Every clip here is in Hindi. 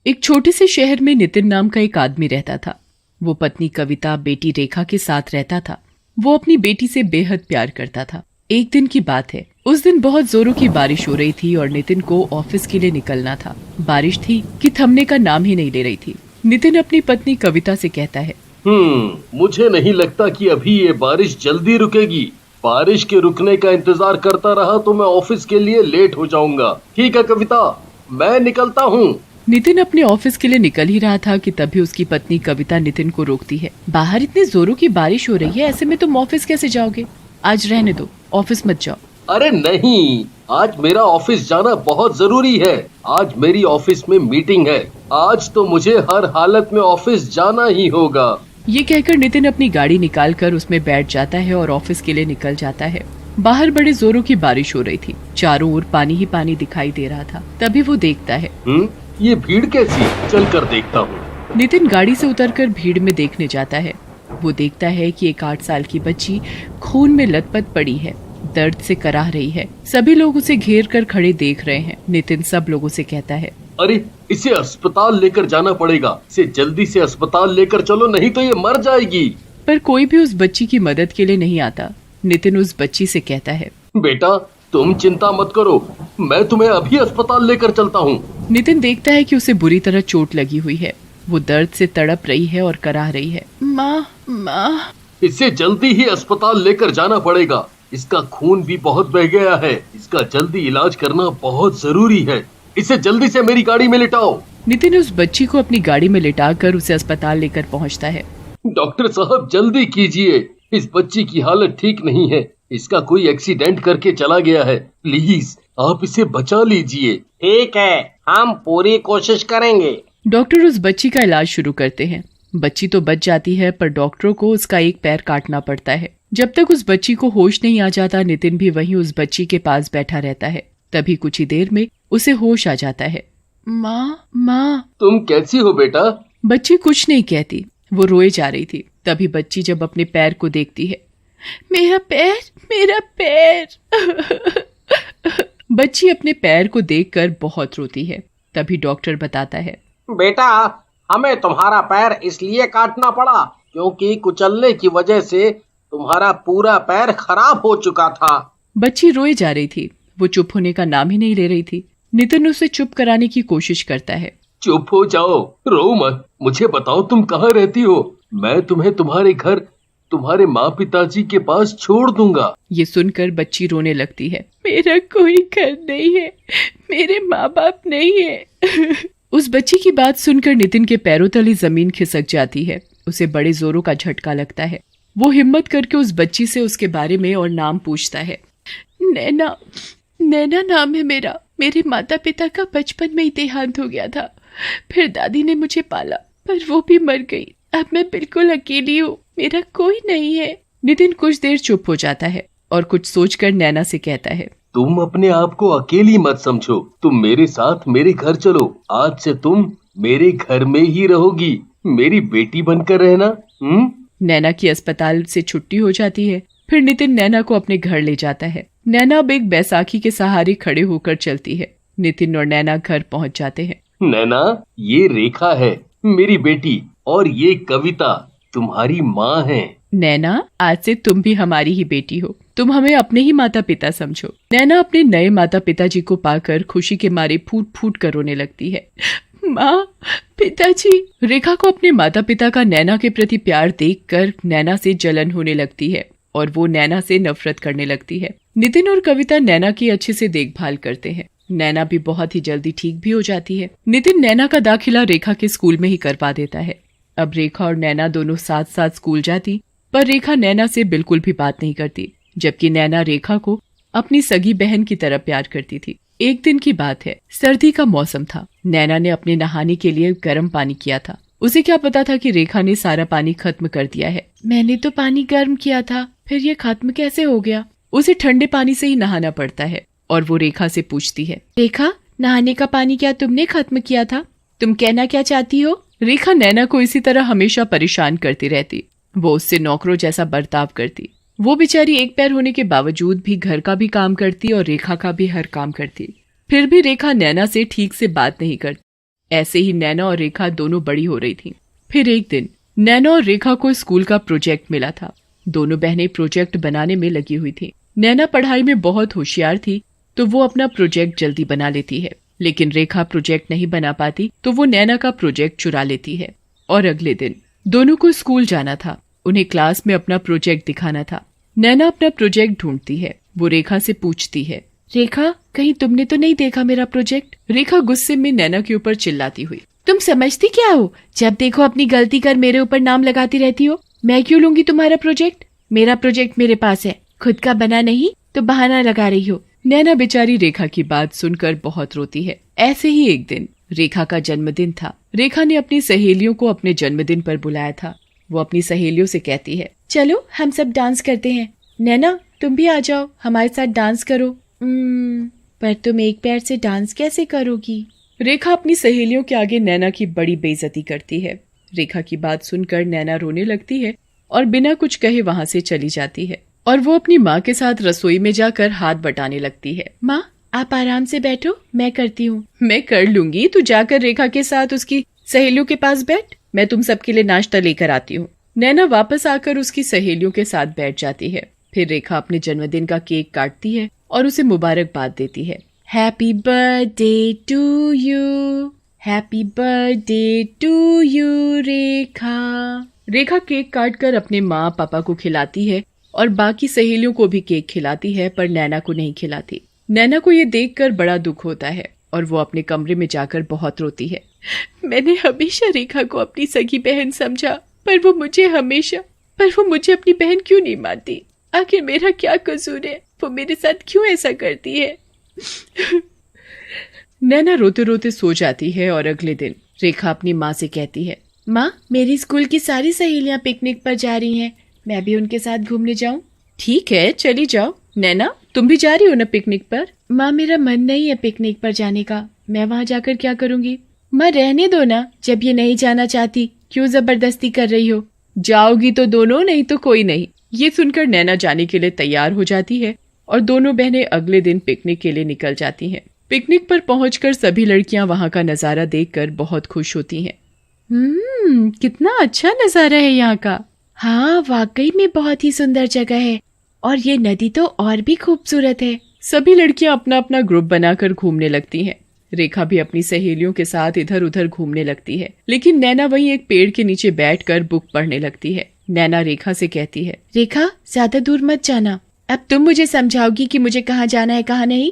एक छोटे से शहर में नितिन नाम का एक आदमी रहता था। वो पत्नी कविता, बेटी रेखा के साथ रहता था। वो अपनी बेटी से बेहद प्यार करता था। एक दिन की बात है, उस दिन बहुत जोरों की बारिश हो रही थी और नितिन को ऑफिस के लिए निकलना था। बारिश थी कि थमने का नाम ही नहीं ले रही थी। नितिन अपनी पत्नी कविता से कहता है, मुझे नहीं लगता कि अभी ये बारिश जल्दी रुकेगी। बारिश के रुकने का इंतजार करता रहा तो मैं ऑफिस के लिए लेट हो जाऊंगा। ठीक है कविता, मैं निकलता हूँ। नितिन अपने ऑफिस के लिए निकल ही रहा था कि तभी उसकी पत्नी कविता नितिन को रोकती है। बाहर इतनी जोरों की बारिश हो रही है, ऐसे में तुम ऑफिस कैसे जाओगे? आज रहने दो, ऑफिस मत जाओ। अरे नहीं, आज मेरा ऑफिस जाना बहुत जरूरी है। आज मेरी ऑफिस में मीटिंग है। आज तो मुझे हर हालत में ऑफिस जाना ही होगा। ये कहकर नितिन अपनी गाड़ी निकालकर उसमें बैठ जाता है और ऑफिस के लिए निकल जाता है। बाहर बड़े जोरों की बारिश हो रही थी। चारों ओर पानी ही पानी दिखाई दे रहा था। तभी वो देखता है, ये भीड़ कैसी? चल कर देखता हूँ। नितिन गाड़ी से उतरकर भीड़ में देखने जाता है। वो देखता है कि एक 8 साल की बच्ची खून में लथपथ पड़ी है, दर्द से कराह रही है। सभी लोग उसे घेर कर खड़े देख रहे हैं। नितिन सब लोगों से कहता है, अरे इसे अस्पताल लेकर जाना पड़ेगा। इसे जल्दी से अस्पताल लेकर चलो, नहीं तो ये मर जाएगी। पर कोई भी उस बच्ची की मदद के लिए नहीं आता। नितिन उस बच्ची से कहता है, बेटा तुम चिंता मत करो, मैं तुम्हें अभी अस्पताल लेकर चलता हूँ। नितिन देखता है कि उसे बुरी तरह चोट लगी हुई है। वो दर्द से तड़प रही है और कराह रही है, माँ माँ। इसे जल्दी ही अस्पताल लेकर जाना पड़ेगा। इसका खून भी बहुत बह गया है। इसका जल्दी इलाज करना बहुत जरूरी है। इसे जल्दी से मेरी गाड़ी में लिटाओ। नितिन उस बच्ची को अपनी गाड़ी में लिटाकर उसे अस्पताल लेकर पहुंचता है। डॉक्टर साहब जल्दी कीजिए, इस बच्ची की हालत ठीक नहीं है। इसका कोई एक्सीडेंट करके चला गया है। प्लीज आप इसे बचा लीजिए। ठीक है, हम पूरी कोशिश करेंगे। डॉक्टर उस बच्ची का इलाज शुरू करते हैं। बच्ची तो बच जाती है, पर डॉक्टरों को उसका एक पैर काटना पड़ता है। जब तक उस बच्ची को होश नहीं आ जाता, नितिन भी वहीं उस बच्ची के पास बैठा रहता है। तभी कुछ ही देर में उसे होश आ जाता है। माँ माँ। तुम कैसी हो बेटा? बच्ची कुछ नहीं कहती, वो रोए जा रही थी। तभी बच्ची जब अपने पैर को देखती है, मेरा पैर, मेरा पैर। बच्ची अपने पैर को देखकर बहुत रोती है। तभी डॉक्टर बताता है, बेटा हमें तुम्हारा पैर इसलिए काटना पड़ा क्योंकि कुचलने की वजह से तुम्हारा पूरा पैर खराब हो चुका था। बच्ची रोए जा रही थी। वो चुप होने का नाम ही नहीं ले रही थी। नितिन उसे चुप कराने की कोशिश करता है। चुप हो जाओ, रो मत। मुझे बताओ तुम कहाँ रहती हो? मैं तुम्हें तुम्हारे घर, तुम्हारे माँ पिताजी के पास छोड़ दूंगा। ये सुनकर बच्ची रोने लगती है, मेरा कोई घर नहीं है, मेरे माँ बाप नहीं है। उस बच्ची की बात सुनकर नितिन के पैरों तले जमीन खिसक जाती है। उसे बड़े जोरों का झटका लगता है। वो हिम्मत करके उस बच्ची से उसके बारे में और नाम पूछता है। नैना, नैना नाम है मेरा। मेरे माता पिता का बचपन में ही देहांत हो गया था। फिर दादी ने मुझे पाला, पर वो भी मर गई। अब मैं बिल्कुल अकेली हूँ, मेरा कोई नहीं है। नितिन कुछ देर चुप हो जाता है और कुछ सोचकर नैना से कहता है, तुम अपने आप को अकेली मत समझो। तुम मेरे साथ मेरे घर चलो। आज से तुम मेरे घर में ही रहोगी। मेरी बेटी बनकर रहना। नैना की अस्पताल से छुट्टी हो जाती है। फिर नितिन नैना को अपने घर ले जाता है। नैना अब एक बैसाखी के सहारे खड़े होकर चलती है। नितिन और नैना घर पहुंच जाते हैं। नैना, ये रेखा है मेरी बेटी, और ये कविता तुम्हारी माँ है। नैना, आज से तुम भी हमारी ही बेटी हो। तुम हमें अपने ही माता पिता समझो। नैना अपने नए माता पिताजी को पाकर खुशी के मारे फूट फूट कर रोने लगती है। माँ, पिताजी। रेखा को अपने माता पिता का नैना के प्रति प्यार देखकर नैना से जलन होने लगती है और वो नैना से नफरत करने लगती है। नितिन और कविता नैना की अच्छे से देखभाल करते हैं। नैना भी बहुत ही जल्दी ठीक भी हो जाती है। नितिन नैना का दाखिला रेखा के स्कूल में ही करवा देता है। अब रेखा और नैना दोनों साथ साथ स्कूल जाती, पर रेखा नैना से बिल्कुल भी बात नहीं करती, जबकि नैना रेखा को अपनी सगी बहन की तरह प्यार करती थी। एक दिन की बात है, सर्दी का मौसम था। नैना ने अपने नहाने के लिए गर्म पानी किया था। उसे क्या पता था कि रेखा ने सारा पानी खत्म कर दिया है। मैंने तो पानी गर्म किया था, फिर ये खत्म कैसे हो गया? उसे ठंडे पानी से ही नहाना पड़ता है और वो रेखा से पूछती है, रेखा, नहाने का पानी क्या तुमने खत्म किया था? तुम कहना क्या चाहती हो? रेखा नैना को इसी तरह हमेशा परेशान करती रहती। वो उससे नौकरों जैसा बर्ताव करती। वो बेचारी एक पैर होने के बावजूद भी घर का भी काम करती और रेखा का भी हर काम करती। फिर भी रेखा नैना से ठीक से बात नहीं करती। ऐसे ही नैना और रेखा दोनों बड़ी हो रही थीं। फिर एक दिन नैना और रेखा को स्कूल का प्रोजेक्ट मिला था। दोनों बहनें प्रोजेक्ट बनाने में लगी हुई थीं। नैना पढ़ाई में बहुत होशियार थी तो वो अपना प्रोजेक्ट जल्दी बना लेती है, लेकिन रेखा प्रोजेक्ट नहीं बना पाती तो वो नैना का प्रोजेक्ट चुरा लेती है। और अगले दिन दोनों को स्कूल जाना था। उन्हें क्लास में अपना प्रोजेक्ट दिखाना था। नैना अपना प्रोजेक्ट ढूंढती है। वो रेखा से पूछती है, रेखा कहीं तुमने तो नहीं देखा मेरा प्रोजेक्ट? रेखा गुस्से में नैना के ऊपर चिल्लाती हुई, तुम समझती क्या हो? जब देखो अपनी गलती कर मेरे ऊपर नाम लगाती रहती हो। मैं क्यों लूंगी तुम्हारा प्रोजेक्ट? मेरा प्रोजेक्ट मेरे पास है, खुद का बना नहीं तो बहाना लगा रही हो। नैना बेचारी रेखा की बात सुनकर बहुत रोती है। ऐसे ही एक दिन रेखा का जन्मदिन था। रेखा ने अपनी सहेलियों को अपने जन्मदिन पर बुलाया था। वो अपनी सहेलियों से कहती है, चलो हम सब डांस करते हैं। नैना तुम भी आ जाओ, हमारे साथ डांस करो। पर तुम एक पैर से डांस कैसे करोगी? रेखा अपनी सहेलियों के आगे नैना की बड़ी बेइज्जती करती है। रेखा की बात सुनकर नैना रोने लगती है और बिना कुछ कहे वहाँ से चली जाती है। और वो अपनी माँ के साथ रसोई में जाकर हाथ बटाने लगती है। माँ आप आराम से बैठो, मैं करती हूँ। मैं कर लूंगी, तू जाकर रेखा के साथ उसकी सहेलियों के पास बैठ, मैं तुम सबके लिए नाश्ता लेकर आती हूँ। नैना वापस आकर उसकी सहेलियों के साथ बैठ जाती है। फिर रेखा अपने जन्मदिन का केक काटती है और उसे मुबारकबाद देती है। Happy birthday to you, happy birthday to you Rekha. Rekha cake काटकर अपने माँ पापा को खिलाती है और बाकी सहेलियों को भी केक खिलाती है, पर नैना को नहीं खिलाती। नैना को ये देखकर बड़ा दुख होता है और वो अपने कमरे में जाकर बहुत रोती है। मैंने हमेशा रेखा को अपनी सगी बहन समझा, पर वो मुझे अपनी बहन क्यों नहीं मानती? आखिर मेरा क्या कसूर है? वो मेरे साथ क्यों ऐसा करती है? नैना रोते रोते सो जाती है और अगले दिन रेखा अपनी माँ से कहती है, माँ मेरी स्कूल की सारी सहेलियाँ पिकनिक पर जा रही हैं, मैं भी उनके साथ घूमने जाऊँ? ठीक है चली जाओ। नैना तुम भी जा रही हो ना पिकनिक पर? माँ मेरा मन नहीं है पिकनिक पर जाने का, मैं वहाँ जाकर क्या करूँगी? माँ रहने दो ना, जब ये नहीं जाना चाहती क्यों जबरदस्ती कर रही हो? जाओगी तो दोनों, नहीं तो कोई नहीं। ये सुनकर नैना जाने के लिए तैयार हो जाती है और दोनों बहनें अगले दिन पिकनिक के लिए निकल जाती हैं। पिकनिक पर पहुंचकर सभी लड़कियां वहां का नजारा देखकर बहुत खुश होती हैं। कितना अच्छा नजारा है यहाँ का। हाँ वाकई में बहुत ही सुंदर जगह है और ये नदी तो और भी खूबसूरत है। सभी लड़कियां अपना अपना ग्रुप बनाकर घूमने लगती हैं। रेखा भी अपनी सहेलियों के साथ इधर उधर घूमने लगती है, लेकिन नैना वहीं एक पेड़ के नीचे बैठकर बुक पढ़ने लगती है। नैना रेखा से कहती है, रेखा ज्यादा दूर मत जाना, अब तुम मुझे समझाओगी कि मुझे कहाँ जाना है कहाँ नहीं?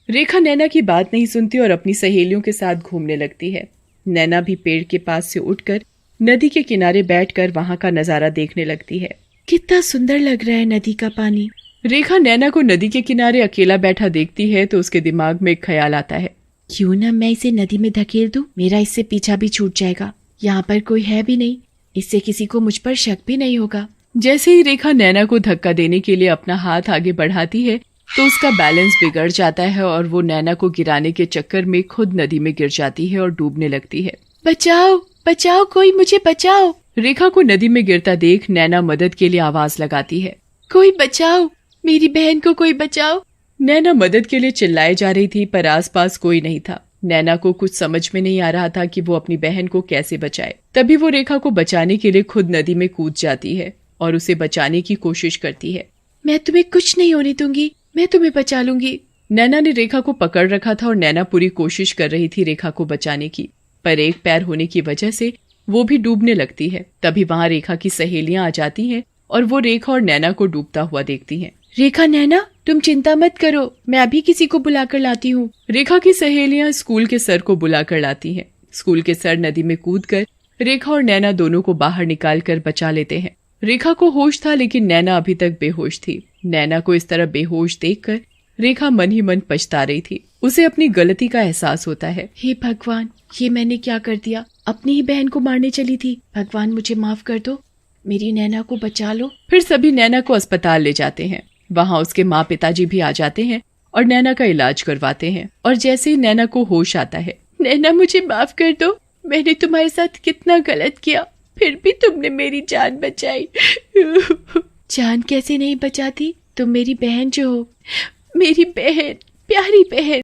रेखा नैना की बात नहीं सुनती और अपनी सहेलियों के साथ घूमने लगती है। नैना भी पेड़ के पास से उठकर नदी के किनारे बैठकर वहाँ का नजारा देखने लगती है। कितना सुंदर लग रहा है नदी का पानी। रेखा नैना को नदी के किनारे अकेला बैठा देखती है तो उसके दिमाग में एक ख्याल आता है, क्यों ना मैं इसे नदी में धकेल दूं, मेरा इससे पीछा भी छूट जाएगा। यहाँ पर कोई है भी नहीं, इससे किसी को मुझ पर शक भी नहीं होगा। जैसे ही रेखा नैना को धक्का देने के लिए अपना हाथ आगे बढ़ाती है तो उसका बैलेंस बिगड़ जाता है और वो नैना को गिराने के चक्कर में खुद नदी में गिर जाती है और डूबने लगती है। बचाओ बचाओ, कोई मुझे बचाओ। रेखा को नदी में गिरता देख नैना मदद के लिए आवाज लगाती है, कोई बचाओ, मेरी बहन को कोई बचाओ। नैना मदद के लिए चिल्लाए जा रही थी पर आसपास कोई नहीं था। नैना को कुछ समझ में नहीं आ रहा था कि वो अपनी बहन को कैसे बचाए। तभी वो रेखा को बचाने के लिए खुद नदी में कूद जाती है और उसे बचाने की कोशिश करती है। मैं तुम्हें कुछ नहीं होने दूंगी, मैं तुम्हें बचा लूंगी। नैना ने रेखा को पकड़ रखा था और नैना पूरी कोशिश कर रही थी रेखा को बचाने की, पर एक पैर होने की वजह से वो भी डूबने लगती है। तभी वहाँ रेखा की सहेलियां आ जाती हैं और वो रेखा और नैना को डूबता हुआ देखती हैं। रेखा नैना तुम चिंता मत करो, मैं अभी किसी को बुलाकर लाती हूँ। रेखा की सहेलियां स्कूल के सर को बुलाकर लाती हैं। स्कूल के सर नदी में कूदकर रेखा और नैना दोनों को बाहर निकाल कर बचा लेते हैं। रेखा को होश था लेकिन नैना अभी तक बेहोश थी। नैना को इस तरह बेहोश देखकर रेखा मन ही मन पछता रही थी। उसे अपनी गलती का एहसास होता है। हे भगवान, ये मैंने क्या कर दिया? अपनी ही बहन को मारने चली थी। भगवान मुझे माफ कर दो, मेरी नैना को बचा लो। फिर सभी नैना को अस्पताल ले जाते हैं। वहाँ उसके माँ पिताजी भी आ जाते हैं और नैना का इलाज करवाते हैं। और जैसे ही नैना को होश आता है, नैना मुझे माफ कर दो, मैंने तुम्हारे साथ कितना गलत किया, फिर भी तुमने मेरी जान बचाई। जान कैसे नहीं बचाती, तुम मेरी बहन जो हो, मेरी बहन, प्यारी बहन।